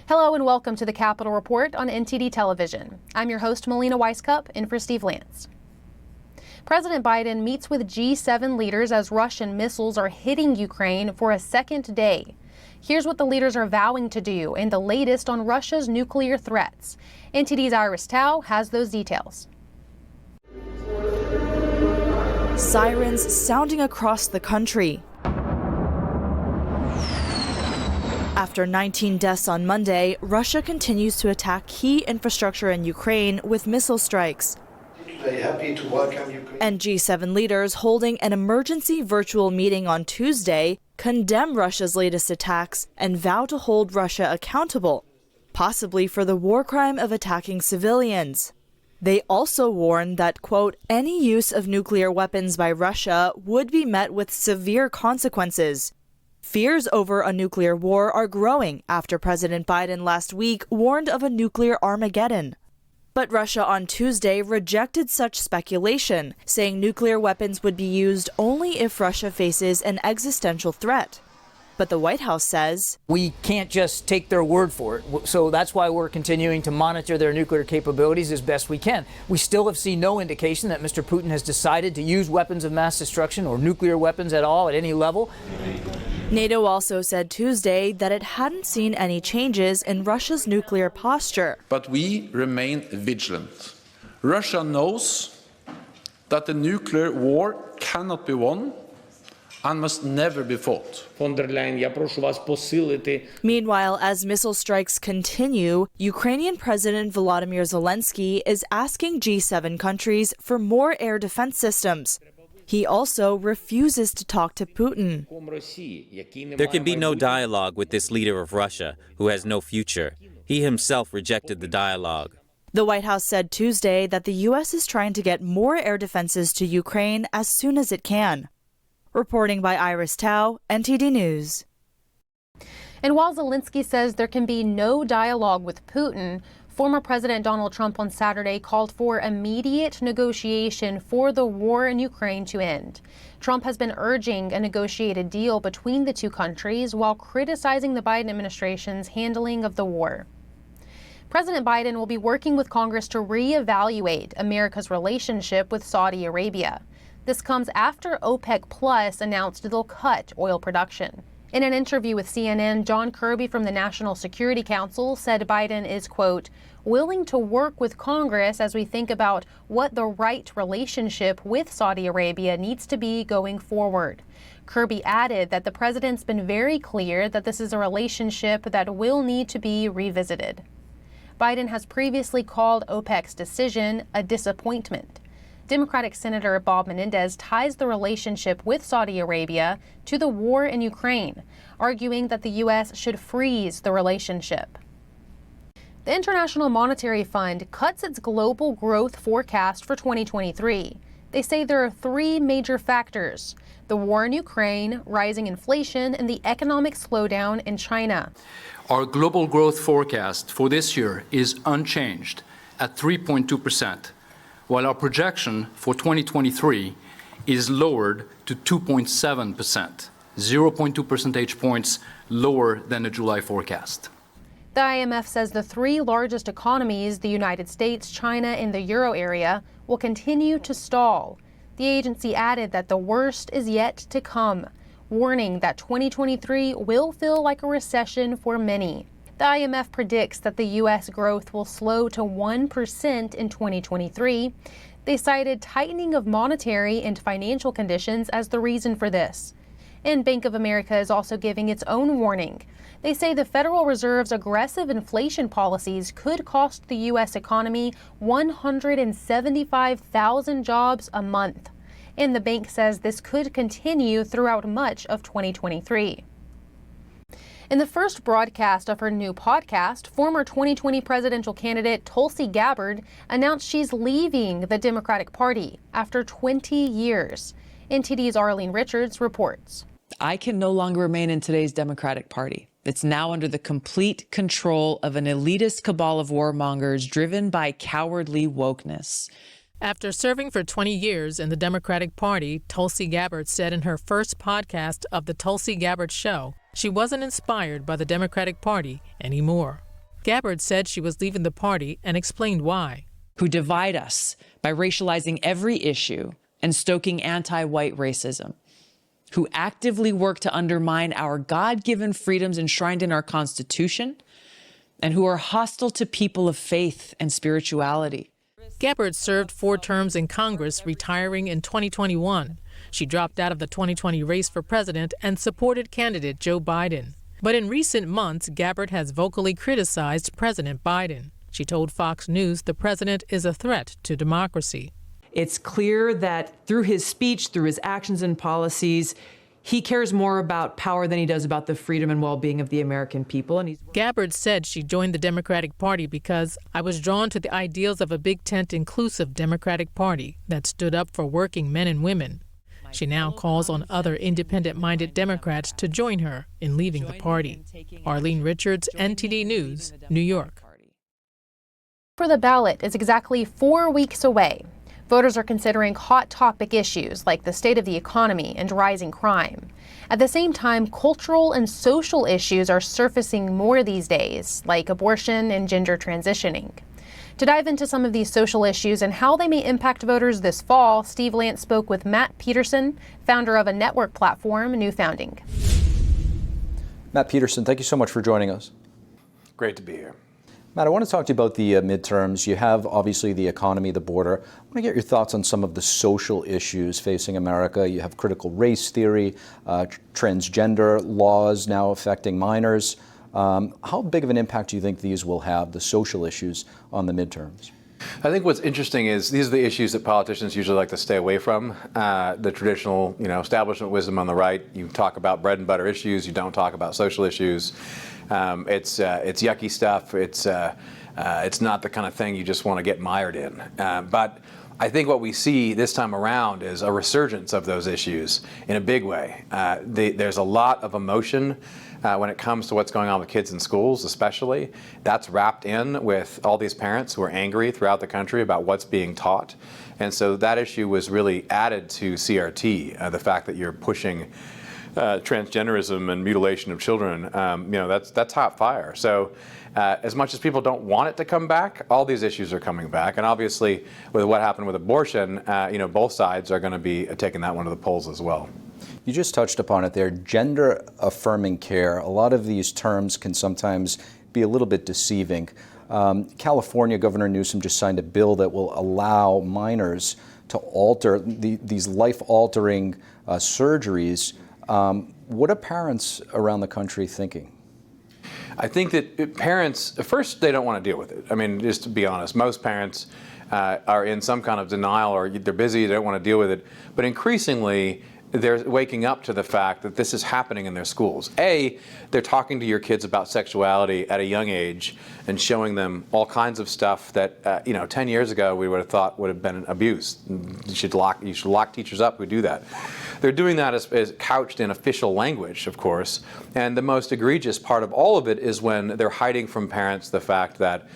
Hello and welcome to the Capitol Report on NTD Television. I'm your host, Melina Weiskup, in for Steve Lance. President Biden meets with G7 leaders as Russian missiles are hitting Ukraine for a second day. Here's what the leaders are vowing to do and the latest on Russia's nuclear threats. NTD's Iris Tao has those details. Sirens sounding across the country. After 19 deaths on Monday, Russia continues to attack key infrastructure in Ukraine with missile strikes. Happy to welcome Ukraine. And G7 leaders holding an emergency virtual meeting on Tuesday condemn Russia's latest attacks and vow to hold Russia accountable, possibly for the war crime of attacking civilians. They also warn that, quote, any use of nuclear weapons by Russia would be met with severe consequences. Fears over a nuclear war are growing after President Biden last week warned of a nuclear Armageddon. But Russia on Tuesday rejected such speculation, saying nuclear weapons would be used only if Russia faces an existential threat. But the White House says, we can't just take their word for it. So that's why we're continuing to monitor their nuclear capabilities as best we can. We still have seen no indication that Mr. Putin has decided to use weapons of mass destruction or nuclear weapons at all at any level. NATO also said Tuesday that it hadn't seen any changes in Russia's nuclear posture. But we remain vigilant. Russia knows that the nuclear war cannot be won and must never be fought. Meanwhile, as missile strikes continue, Ukrainian President Volodymyr Zelensky is asking G7 countries for more air defense systems. He also refuses to talk to Putin. There can be no dialogue with this leader of Russia, who has no future. He himself rejected the dialogue. The White House said Tuesday that the U.S. is trying to get more air defenses to Ukraine as soon as it can. Reporting by Iris Tao, NTD News. And while Zelensky says there can be no dialogue with Putin, former President Donald Trump on Saturday called for immediate negotiation for the war in Ukraine to end. Trump has been urging a negotiated deal between the two countries while criticizing the Biden administration's handling of the war. President Biden will be working with Congress to reevaluate America's relationship with Saudi Arabia. This comes after OPEC Plus announced they'll cut oil production. In an interview with CNN, John Kirby from the National Security Council said Biden is, quote, willing to work with Congress as we think about what the right relationship with Saudi Arabia needs to be going forward. Kirby added that the president's been very clear that this is a relationship that will need to be revisited. Biden has previously called OPEC's decision a disappointment. Democratic Senator Bob Menendez ties the relationship with Saudi Arabia to the war in Ukraine, arguing that the U.S. should freeze the relationship. The International Monetary Fund cuts its global growth forecast for 2023. They say there are three major factors: the war in Ukraine, rising inflation, and the economic slowdown in China. Our global growth forecast for this year is unchanged at 3.2%. while our projection for 2023 is lowered to 2.7%, 0.2 percentage points lower than the July forecast. The IMF says the three largest economies, the United States, China, and the euro area, will continue to stall. The agency added that the worst is yet to come, warning that 2023 will feel like a recession for many. The IMF predicts that the U.S. growth will slow to 1% in 2023. They cited tightening of monetary and financial conditions as the reason for this. And Bank of America is also giving its own warning. They say the Federal Reserve's aggressive inflation policies could cost the U.S. economy 175,000 jobs a month. And the bank says this could continue throughout much of 2023. In the first broadcast of her new podcast, former 2020 presidential candidate Tulsi Gabbard announced she's leaving the Democratic Party after 20 years. NTD's Arlene Richards reports. I can no longer remain in today's Democratic Party. It's now under the complete control of an elitist cabal of warmongers driven by cowardly wokeness. After serving for 20 years in the Democratic Party, Tulsi Gabbard said in her first podcast of The Tulsi Gabbard Show, she wasn't inspired by the Democratic Party anymore. Gabbard said she was leaving the party and explained why. Who divide us by racializing every issue and stoking anti-white racism, who actively work to undermine our God-given freedoms enshrined in our Constitution, and who are hostile to people of faith and spirituality. Gabbard served 4 terms in Congress, retiring in 2021. She dropped out of the 2020 race for president and supported candidate Joe Biden. But in recent months, Gabbard has vocally criticized President Biden. She told Fox News the president is a threat to democracy. It's clear that through his speech, through his actions and policies, he cares more about power than he does about the freedom and well-being of the American people. And Gabbard said she joined the Democratic Party because I was drawn to the ideals of a big tent inclusive Democratic Party that stood up for working men and women. She now calls on other independent-minded Democrats to join her in leaving the party. Arlene Richards, NTD News, New York. For the ballot is exactly 4 weeks away. Voters are considering hot topic issues like the state of the economy and rising crime. At the same time, cultural and social issues are surfacing more these days, like abortion and gender transitioning. To dive into some of these social issues and how they may impact voters this fall, Steve Lance spoke with Matt Peterson, founder of a network platform, New Founding. Matt Peterson, thank you so much for joining us. Great to be here. Matt, I want to talk to you about the midterms. You have, obviously, the economy, the border. I want to get your thoughts on some of the social issues facing America. You have critical race theory, transgender laws now affecting minors. How big of an impact do you think these will have, the social issues, on the midterms? I think what's interesting is these are the issues that politicians usually like to stay away from. The traditional, establishment wisdom on the right. You talk about bread and butter issues. You don't talk about social issues. It's yucky stuff. It's not the kind of thing you just want to get mired in. But I think what we see this time around is a resurgence of those issues in a big way. There's a lot of emotion when it comes to what's going on with kids in schools, especially. That's wrapped in with all these parents who are angry throughout the country about what's being taught. And so that issue was really added to CRT, the fact that you're pushing transgenderism and mutilation of children. That's hot fire. So as much as people don't want it to come back, all these issues are coming back. And obviously, with what happened with abortion, both sides are going to be taking that one to the polls as well. You just touched upon it there, gender affirming care. A lot of these terms can sometimes be a little bit deceiving. California Governor Newsom just signed a bill that will allow minors to alter these life-altering surgeries. What are parents around the country thinking? I think that parents, first, they don't want to deal with it. I mean, just to be honest, most parents are in some kind of denial, or they're busy, they don't want to deal with it. But increasingly, they're waking up to the fact that this is happening in their schools. They're talking to your kids about sexuality at a young age and showing them all kinds of stuff that 10 years ago we would have thought would have been abuse. You should lock teachers up who do that. They're doing that as couched in official language, of course. And the most egregious part of all of it is when they're hiding from parents the fact that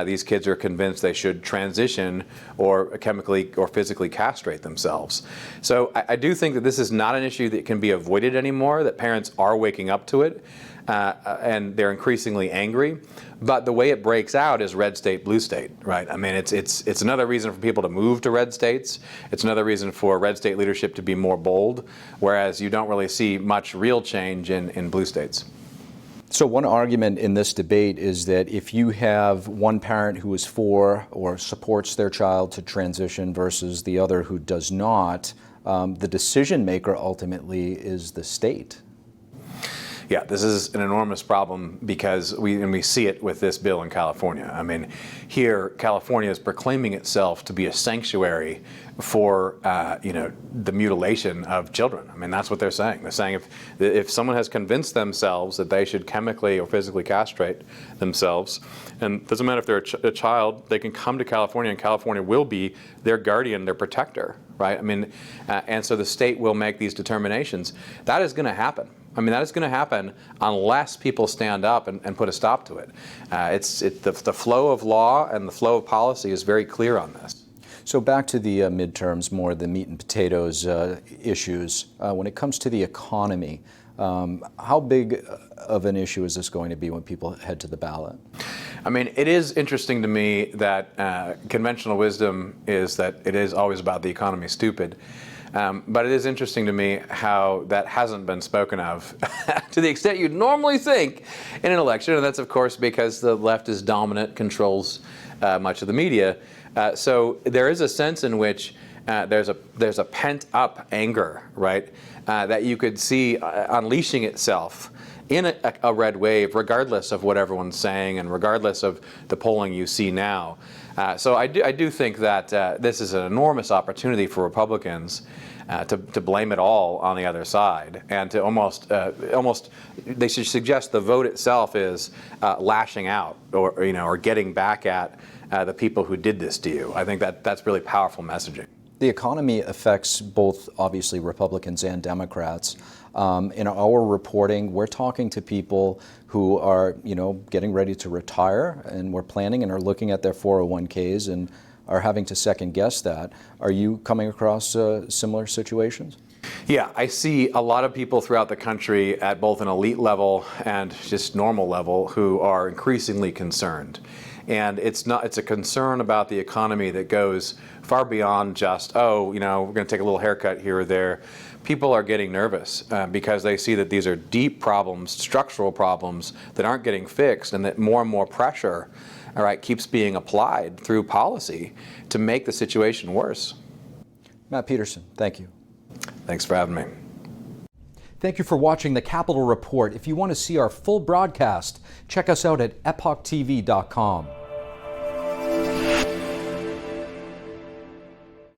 these kids are convinced they should transition or chemically or physically castrate themselves. So I do think that this is not an issue that can be avoided anymore, that parents are waking up to it, and they're increasingly angry. But the way it breaks out is red state, blue state, right? I mean, it's another reason for people to move to red states. It's another reason for red state leadership to be more bold, whereas you don't really see much real change in blue states. So one argument in this debate is that if you have one parent who is for or supports their child to transition versus the other who does not, the decision maker ultimately is the state. Yeah, this is an enormous problem because we see it with this bill in California. I mean, here California is proclaiming itself to be a sanctuary for the mutilation of children. I mean, that's what they're saying. They're saying if someone has convinced themselves that they should chemically or physically castrate themselves, and it doesn't matter if they're a child, they can come to California, and California will be their guardian, their protector, right? I mean, and so the state will make these determinations. That is going to happen. I mean, that is going to happen unless people stand up and put a stop to it. The flow of law and the flow of policy is very clear on this. So back to the midterms, more the meat and potatoes issues. When it comes to the economy, How big of an issue is this going to be when people head to the ballot? I mean, it is interesting to me that conventional wisdom is that it is always about the economy stupid. But it is interesting to me how that hasn't been spoken of to the extent you'd normally think in an election. And that's, of course, because the left is dominant, controls much of the media. So there is a sense in which there's a pent-up anger, right, that you could see unleashing itself in a red wave, regardless of what everyone's saying and regardless of the polling you see now. So I do think that this is an enormous opportunity for Republicans to blame it all on the other side, and to almost they should suggest the vote itself is lashing out or getting back at the people who did this to you. I think that's really powerful messaging. The economy affects both, obviously, Republicans and Democrats. In our reporting, we're talking to people who are, getting ready to retire, and we're planning and are looking at their 401ks and are having to second guess that. Are you coming across similar situations? Yeah, I see a lot of people throughout the country at both an elite level and just normal level who are increasingly concerned. And it's a concern about the economy that goes far beyond just, we're going to take a little haircut here or there. People are getting nervous because they see that these are deep problems, structural problems that aren't getting fixed, and that more and more pressure, keeps being applied through policy to make the situation worse. Matt Peterson, thank you. Thanks for having me. Thank you for watching the Capitol Report. If you want to see our full broadcast, check us out at EpochTV.com.